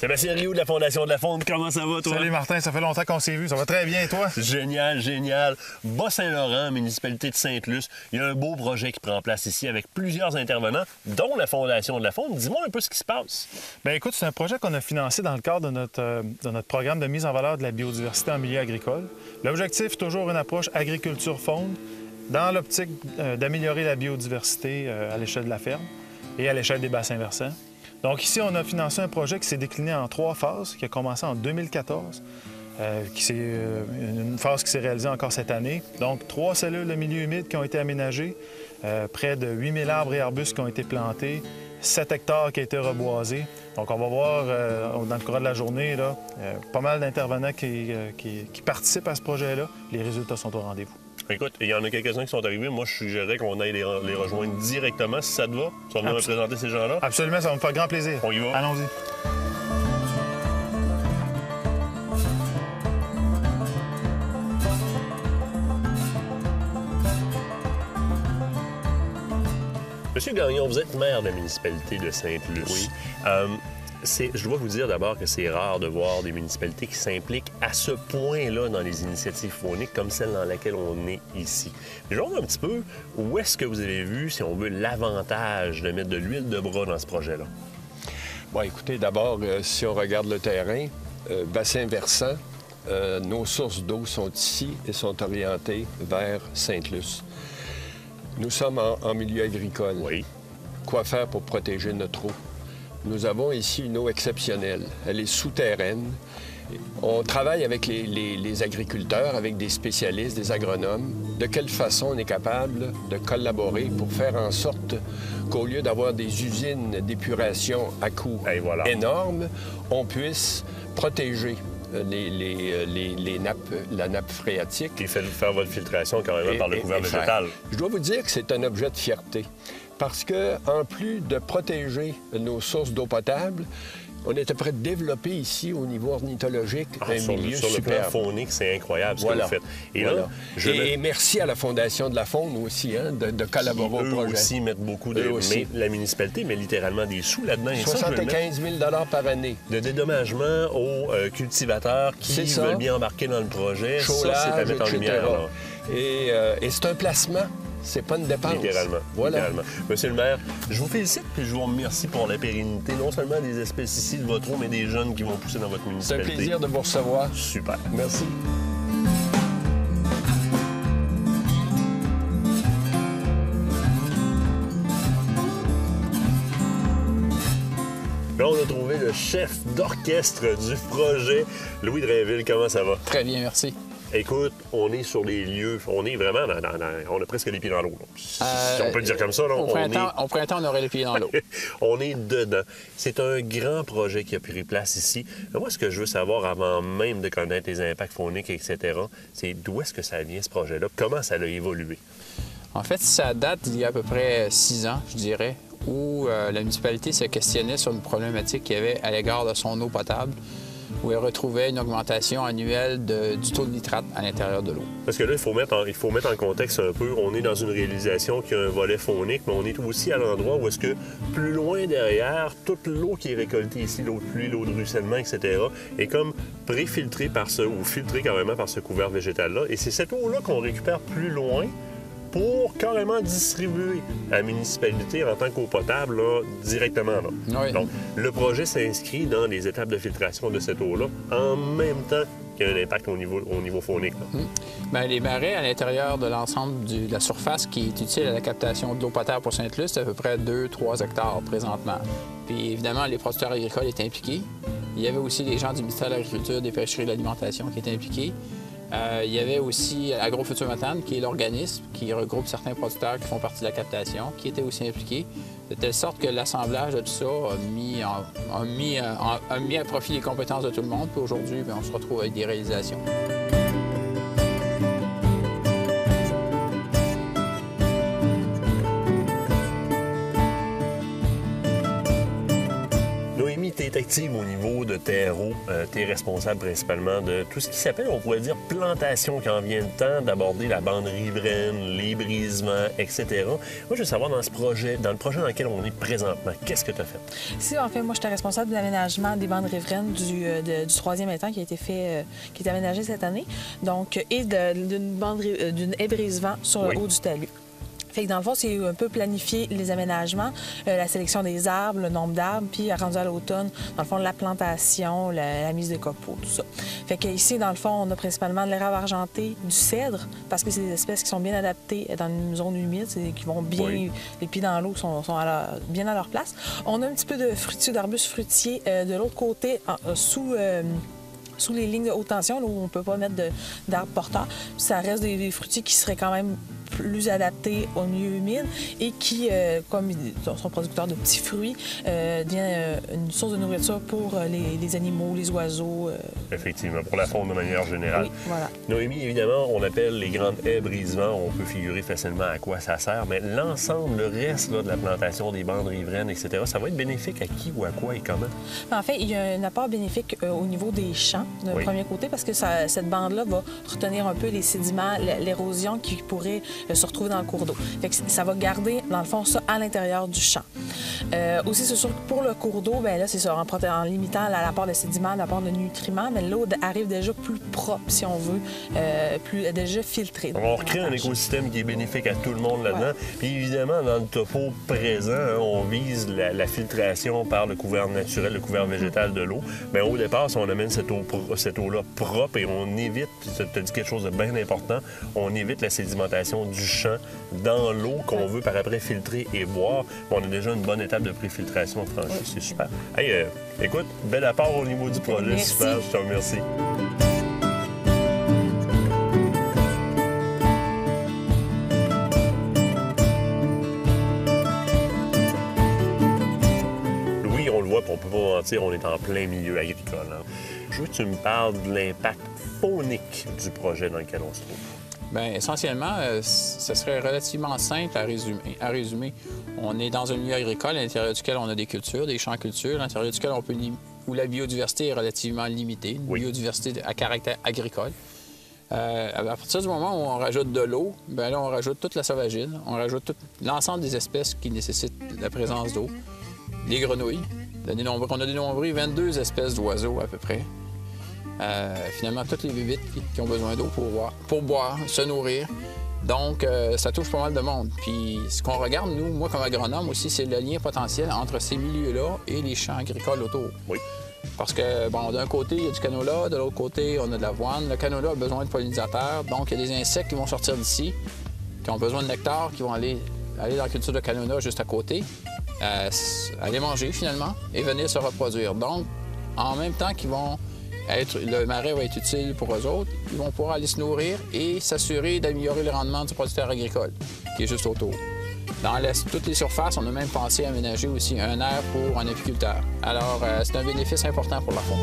Sébastien Rioux de la Fondation de la Faune, comment ça va, toi? Salut Martin, ça fait longtemps qu'on s'est vu. Ça va très bien, et toi? Génial, génial. Bas-Saint-Laurent, municipalité de Sainte-Luce, il y a un beau projet qui prend place ici avec plusieurs intervenants, dont la Fondation de la Faune. Dis-moi un peu ce qui se passe. Bien, écoute, c'est un projet qu'on a financé dans le cadre de notre programme de mise en valeur de la biodiversité en milieu agricole. L'objectif, toujours une approche agriculture-faune dans l'optique d'améliorer la biodiversité à l'échelle de la ferme et à l'échelle des bassins versants. Donc ici, on a financé un projet qui s'est décliné en 3 phases, qui a commencé en 2014, une phase qui s'est réalisée encore cette année. Donc 3 cellules de milieu humide qui ont été aménagées, près de 8000 arbres et arbustes qui ont été plantés, 7 hectares qui ont été reboisés. Donc on va voir dans le cours de la journée là, pas mal d'intervenants qui participent à ce projet-là. Les résultats sont au rendez-vous. Écoute, il y en a quelques-uns qui sont arrivés. Moi, je suggérais qu'on aille les rejoindre directement, si ça te va. Tu vas venir me présenter ces gens-là? Absolument, ça va me faire grand plaisir. On y va. Allons-y. Monsieur Gagnon, vous êtes maire de la municipalité de Sainte-Luce. Oui. Je dois vous dire d'abord que c'est rare de voir des municipalités qui s'impliquent à ce point-là dans les initiatives fauniques comme celle dans laquelle on est ici. Mais je vois un petit peu où est-ce que vous avez vu, si on veut, l'avantage de mettre de l'huile de bras dans ce projet-là? Bon, écoutez, d'abord, si on regarde le terrain, bassin versant, nos sources d'eau sont ici et sont orientées vers Sainte-Luce. Nous sommes en milieu agricole. Oui. Quoi faire pour protéger notre eau? Nous avons ici une eau exceptionnelle. Elle est souterraine. On travaille avec les agriculteurs, avec des spécialistes, des agronomes. De quelle façon on est capable de collaborer pour faire en sorte qu'au lieu d'avoir des usines d'épuration à coût énorme, on puisse protéger la nappe phréatique. Et faire votre filtration carrément par le couvert végétal. Je dois vous dire que c'est un objet de fierté. Parce que, en plus de protéger nos sources d'eau potable, on est prêt de développer ici, au niveau ornithologique, un milieu sur superbe. Le plan faunique, c'est incroyable ce que vous faites. Et, là, et merci à la Fondation de la Faune aussi, hein, de collaborer au projet. Eux aussi mettent beaucoup de... Mais la municipalité met littéralement des sous là-dedans. 75 000 par année. De dédommagement aux cultivateurs qui veulent bien embarquer dans le projet. Chôlage, ça, c'est à mettre en lumière. Et c'est un placement. C'est pas une dépense. Littéralement. Voilà. Littéralement. Monsieur le maire, je vous félicite et je vous remercie pour la pérennité, non seulement des espèces ici de votre eau, mais des jeunes qui vont pousser dans votre municipalité. C'est un plaisir de vous recevoir. Super. Merci. Là, on a trouvé le chef d'orchestre du projet, Louis Drainville. Comment ça va? Très bien, merci. Écoute, on est sur les lieux, on est vraiment on a presque les pieds dans l'eau. Si on peut le dire comme ça. Là, au printemps, on aurait les pieds dans l'eau. On est dedans. C'est un grand projet qui a pris place ici. Mais moi, ce que je veux savoir avant même de connaître les impacts fauniques, etc., c'est d'où est-ce que ça vient, ce projet-là? Comment ça a évolué? En fait, ça date d'il y a à peu près 6 ans, je dirais, où la municipalité se questionnait sur une problématique qu'il y avait à l'égard de son eau potable, où elle retrouvait une augmentation annuelle du taux de nitrate à l'intérieur de l'eau. Parce que là, il faut mettre en contexte un peu. On est dans une réalisation qui a un volet faunique, mais on est aussi à l'endroit où est-ce que, plus loin derrière, toute l'eau qui est récoltée ici, l'eau de pluie, l'eau de ruissellement, etc., est comme préfiltrée ou filtrée carrément par ce couvert végétal-là. Et c'est cette eau-là qu'on récupère plus loin pour carrément distribuer à la municipalité en tant qu'eau potable là, directement. Là. Oui. Donc, le projet s'inscrit dans les étapes de filtration de cette eau-là en même temps qu'il y a un impact au niveau faunique. Bien, les marais à l'intérieur de l'ensemble de la surface qui est utile à la captation d'eau potable pour Sainte-Luce, c'est à peu près 2-3 hectares présentement. Puis évidemment, les producteurs agricoles étaient impliqués. Il y avait aussi les gens du ministère de l'Agriculture, des Pêcheries et de l'Alimentation qui étaient impliqués. Il y avait aussi Agrofutur Matane, qui est l'organisme qui regroupe certains producteurs qui font partie de la captation, qui était aussi impliqué, de telle sorte que l'assemblage de tout ça a mis à profit les compétences de tout le monde. Puis aujourd'hui, on se retrouve avec des réalisations. que tu es active au niveau de terreau, tu es responsable principalement de tout ce qui s'appelle, on pourrait dire, plantation, quand vient le temps d'aborder la bande riveraine, les brisements, etc. Moi, je veux savoir, dans le projet dans lequel on est présentement, qu'est-ce que tu as fait? Si, en fait, moi, j'étais responsable de l'aménagement des bandes riveraines du 3e étang qui a été fait, qui est aménagé cette année, donc, et d'une haie brise-vent sur le haut du talus. Fait que dans le fond, c'est un peu planifier les aménagements, la sélection des arbres, le nombre d'arbres, puis rendu à l'automne, dans le fond, la plantation, la mise de copeaux, tout ça. Fait que ici, dans le fond, on a principalement de l'érable argenté, du cèdre, parce que c'est des espèces qui sont bien adaptées dans une zone humide, qui vont bien, les pieds dans l'eau sont bien à leur place. On a un petit peu de fruitiers, d'arbustes fruitiers de l'autre côté, sous les lignes de haute tension, là, où on ne peut pas mettre d'arbres porteurs. Puis ça reste des fruitiers qui seraient quand même plus adaptés au milieu humide et qui, comme ils sont producteurs de petits fruits, deviennent une source de nourriture pour les animaux, les oiseaux. Effectivement, pour la faune de manière générale. Oui, voilà. Noémie, évidemment, on appelle les grandes haies brise-vent, on peut figurer facilement à quoi ça sert, mais l'ensemble, le reste là, de la plantation des bandes riveraines, etc., ça va être bénéfique à qui ou à quoi et comment? En fait, il y a un apport bénéfique au niveau des champs, d'un premier côté, parce que cette bande-là va retenir un peu les sédiments, l'érosion qui pourrait se retrouver dans le cours d'eau. Fait que ça va garder, dans le fond, ça à l'intérieur du champ. Aussi, c'est sûr que pour le cours d'eau, bien là, c'est ça, en limitant l'apport de sédiments, l'apport de nutriments, mais l'eau arrive déjà plus propre, si on veut, déjà filtrée. On recrée un écosystème qui est bénéfique à tout le monde là-dedans. Puis évidemment, dans le topo présent, on vise la filtration par le couvert naturel, le couvert végétal de l'eau. Mais au départ, si on amène cette eau-là propre et on évite, tu as dit quelque chose de bien important, on évite la sédimentation du champ dans l'eau qu'on veut par après filtrer et boire. On a déjà une bonne étape de préfiltration franchie. C'est super. Hey, écoute, bel apport au niveau du projet. Merci. Super, je te remercie. Louis, on le voit, puis on peut pas mentir, on est en plein milieu agricole. Hein. Je veux que tu me parles de l'impact faunique du projet dans lequel on se trouve. Bien, essentiellement, ce serait relativement simple à résumer. On est dans un milieu agricole à l'intérieur duquel on a des cultures, des champs à culture, à l'intérieur duquel où la biodiversité est relativement limitée, une biodiversité à caractère agricole. À partir du moment où on rajoute de l'eau, bien là, on rajoute toute la sauvagine, on rajoute l'ensemble des espèces qui nécessitent la présence d'eau, les grenouilles. On a dénombré 22 espèces d'oiseaux à peu près. Finalement, toutes les bébites qui ont besoin d'eau pour boire, se nourrir. Donc, ça touche pas mal de monde. Puis, ce qu'on regarde, nous, moi, comme agronome aussi, c'est le lien potentiel entre ces milieux-là et les champs agricoles autour. Oui. Parce que, bon, d'un côté, il y a du canola, de l'autre côté, on a de l'avoine. Le canola a besoin de pollinisateurs, donc il y a des insectes qui vont sortir d'ici, qui ont besoin de nectar, qui vont aller dans la culture de canola juste à côté, aller manger, finalement, et venir se reproduire. Donc, en même temps qu'ils vont le marais va être utile pour eux autres. Ils vont pouvoir aller se nourrir et s'assurer d'améliorer le rendement du producteur agricole, qui est juste autour. Dans toutes les surfaces, on a même pensé à aménager aussi un air pour un apiculteur. Alors, c'est un bénéfice important pour la faune.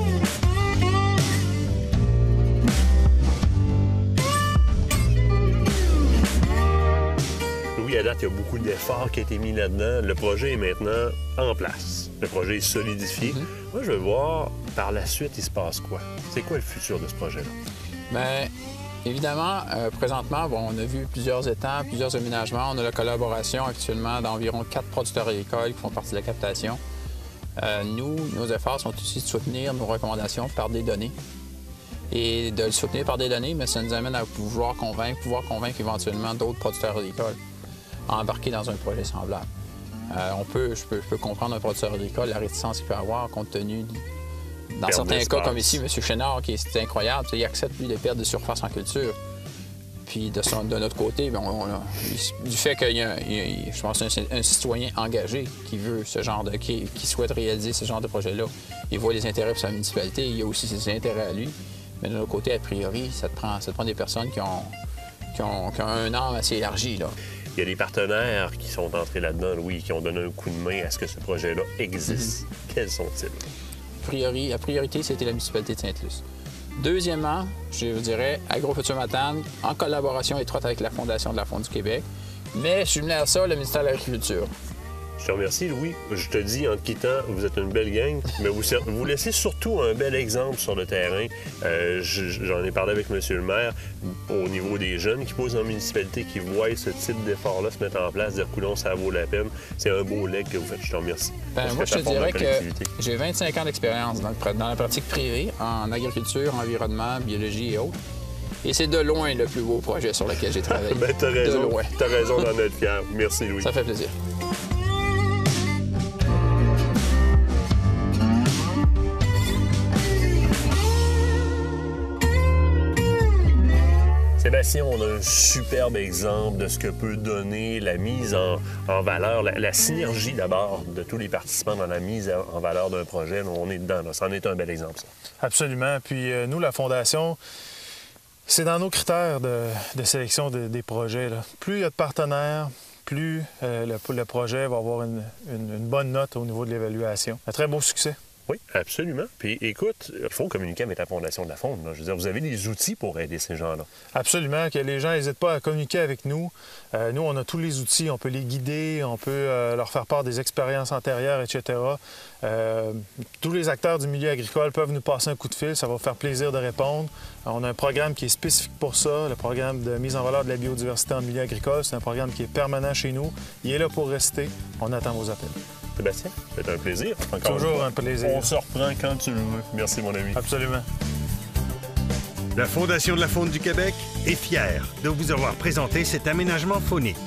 Oui, à date, il y a beaucoup d'efforts qui ont été mis là-dedans. Le projet est maintenant en place. Le projet est solidifié. Moi, je veux voir, par la suite, il se passe quoi? C'est quoi le futur de ce projet-là? Bien, évidemment, présentement, bon, on a vu plusieurs étangs, plusieurs aménagements. On a la collaboration actuellement d'environ 4 producteurs agricoles qui font partie de la captation. Nos efforts sont aussi de soutenir nos recommandations par des données. Et de le soutenir par des données, mais ça nous amène à pouvoir convaincre éventuellement d'autres producteurs agricoles à embarquer dans un projet semblable. Je peux comprendre un producteur agricole, la réticence qu'il peut avoir compte tenu, dans certains cas comme ici, M. Chénard, qui est incroyable, il accepte lui des pertes de surface en culture. Puis de notre côté, bien, du fait qu'il y a, je pense, un citoyen engagé qui veut qui souhaite réaliser ce genre de projet-là, il voit les intérêts pour sa municipalité, il y a aussi ses intérêts à lui. Mais de notre côté, a priori, ça te prend des personnes qui ont un âme assez élargie, là. Il y a des partenaires qui sont entrés là-dedans, Louis, qui ont donné un coup de main à ce que ce projet-là existe. Quels sont-ils? La priorité, c'était la municipalité de Sainte-Luce. Deuxièmement, je vous dirais, Agrofutur Matane, en collaboration étroite avec la Fondation de la Faune du Québec, mais jumelé à ça, le ministère de l'Agriculture. Je te remercie, Louis. Je te dis, en te quittant, vous êtes une belle gang, mais vous laissez surtout un bel exemple sur le terrain. J'en ai parlé avec M. le maire au niveau des jeunes qui posent en municipalité, qui voient ce type d'effort-là se mettre en place, dire, coudonc, ça vaut la peine. C'est un beau leg que vous faites. Je te remercie. Moi, je te dirais que j'ai 25 ans d'expérience dans la pratique privée, en agriculture, environnement, biologie et autres. Et c'est de loin le plus beau projet sur lequel j'ai travaillé. Bien, t'as raison. T'as raison d'en être fier. Merci, Louis. Ça fait plaisir. Sébastien, on a un superbe exemple de ce que peut donner la mise en valeur, la synergie d'abord de tous les participants dans la mise en valeur d'un projet. On est dedans, là. Ça en est un bel exemple, ça. Absolument. Puis nous, la Fondation, c'est dans nos critères de sélection des projets, là. Plus il y a de partenaires, plus le projet va avoir une bonne note au niveau de l'évaluation. Un très beau succès. Oui, absolument. Puis écoute, il faut communiquer avec la Fondation de la Faune. Je veux dire, vous avez des outils pour aider ces gens-là. Absolument, que les gens n'hésitent pas à communiquer avec nous. Nous, on a tous les outils, on peut les guider, on peut leur faire part des expériences antérieures, etc. Tous les acteurs du milieu agricole peuvent nous passer un coup de fil, ça va faire plaisir de répondre. On a un programme qui est spécifique pour ça, le programme de mise en valeur de la biodiversité en milieu agricole. C'est un programme qui est permanent chez nous. Il est là pour rester. On attend vos appels. Sébastien, c'est un plaisir. Toujours un plaisir. On se reprend quand tu le veux. Merci, mon ami. Absolument. La Fondation de la Faune du Québec est fière de vous avoir présenté cet aménagement faunique.